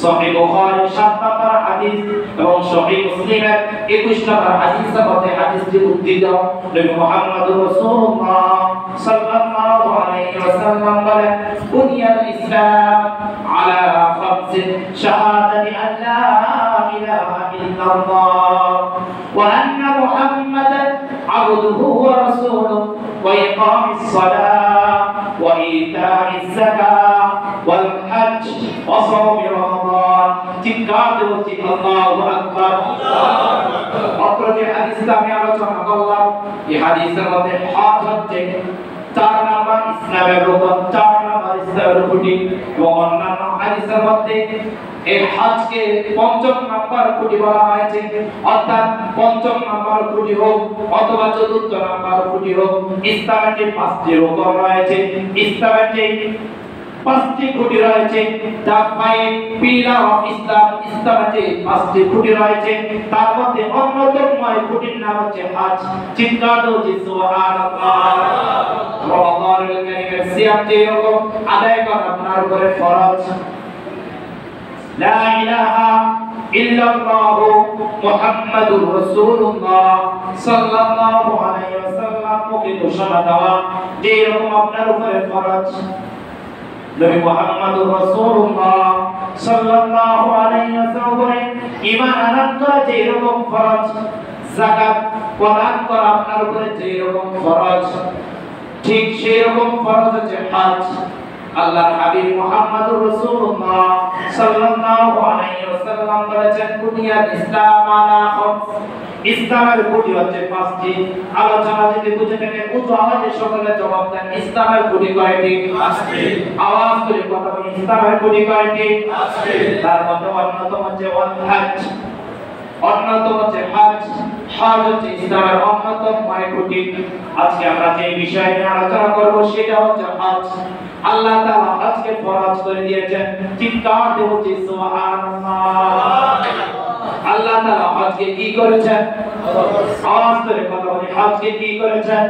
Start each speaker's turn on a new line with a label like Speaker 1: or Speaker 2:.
Speaker 1: সহিহ বুখারী 7 নম্বর হাদিস এবং সহিহ মুসলিমের 21 নম্বর হাদিসের মধ্যে হাদিসটি উদ্ধৃত। নবী মুহাম্মদুর রাসূলুল্লাহ সাল্লাল্লাহু আলাইহি ওয়াসাল্লাম বলেন, বুনিয়াল ইসলাম আলা খামসিন শাহাদাতি আল্লা ইলাহা ইল্লাল্লাহ ওয়া আন্না মুহাম্মাদান আবদুহু ওয়া রাসূলুহু ওয়া ইকামিস সালাহ ওয়া ইতাইজ যাকাহ ওয়াল হজ ওয়া সাওম রমাদান। চিৎকার দিয়ে বলছি আল্লাহু আকবার। অপর যে হাদিসটা আমি আলোচনা করলাম, এই হাদিসের মধ্যে হজ হচ্ছে 4 নম্বর ইসলামের রুকন, 4 নম্বর ইসলামের খুঁটি, এবং অন্যান্য হাদিসের মধ্যে এই হজকে 5ম নম্বর খুঁটি বলা হয়েছে। অর্থাৎ 5ম নম্বর খুঁটি হোক অথবা 4র্থ নম্বর খুঁটি হোক, ইসলামের যে 5টি রুকন রয়েছে, ইসলামের যে 5টি খুঁটি রয়েছে, দা 5 পিলার অফ ইসলাম, ইসলামের যে 5টি খুঁটি রয়েছে তার মধ্যে অন্যতম খুঁটির নাম হচ্ছে হজ। চিৎকার দিয়ে সুবহানাল্লাহ। রমাদানুল কারীমের সিয়াম যেরকম আদায় করা আপনার উপরে ফরজ, লা ইলাহা ইল্লাল্লাহ মুহাম্মাদুর রাসূলুল্লাহ সাল্লাল্লাহু আলাইহি ওয়াসাল্লাম কে ঘোষণা দেওয়া যেরকম আপনার উপরে ফরজ। নবী মুহাম্মদুর রাসূলুল্লাহ সাল্লাল্লাহু আলাইহি ওয়াসাল্লাম ঈমান আনয়ন করা যেরকম ফরজ, যাকাত প্রদান করা আপনার উপরে যেরকম ফরজ, ঠিক সেরকম ফরজ হচ্ছে হজ। আল্লাহর হাবিব মুহাম্মদুর রাসূলুল্লাহ সাল্লাল্লাহু আলাইহি ওয়াসাল্লাম বলেছেন, বুনিয়াল ইসলাম আলা খামস, ইসলামের খুঁটি হচ্ছে 5টি। আলোচনা যদি বুঝে থাকেন উচ্চ আওয়াজে সকলে জবাব দেন, ইসলামের খুঁটি কয়টি? 5টি। আওয়াজ করে কথা বলেন, ইসলামের খুঁটি কয়টি? 5টি। তার মধ্যে অন্যতম হচ্ছে হজ, অন্যতম হচ্ছে হজ। হজ হচ্ছে ইসলামের অন্যতম খুঁটি। আজকে আমরা যে বিষয় নিয়ে আলোচনা করব সেটা হচ্ছে হজ। আল্লাহ তাআলা হজকে ফরজ করে দিয়েছেন। চিৎকার দিয়ে বলছি সুবহানাল্লাহ। আল্লাহ তাআলা হজকে কি করেছেন? আওয়াজ করে কথা বলি, হজকে কি করেছেন?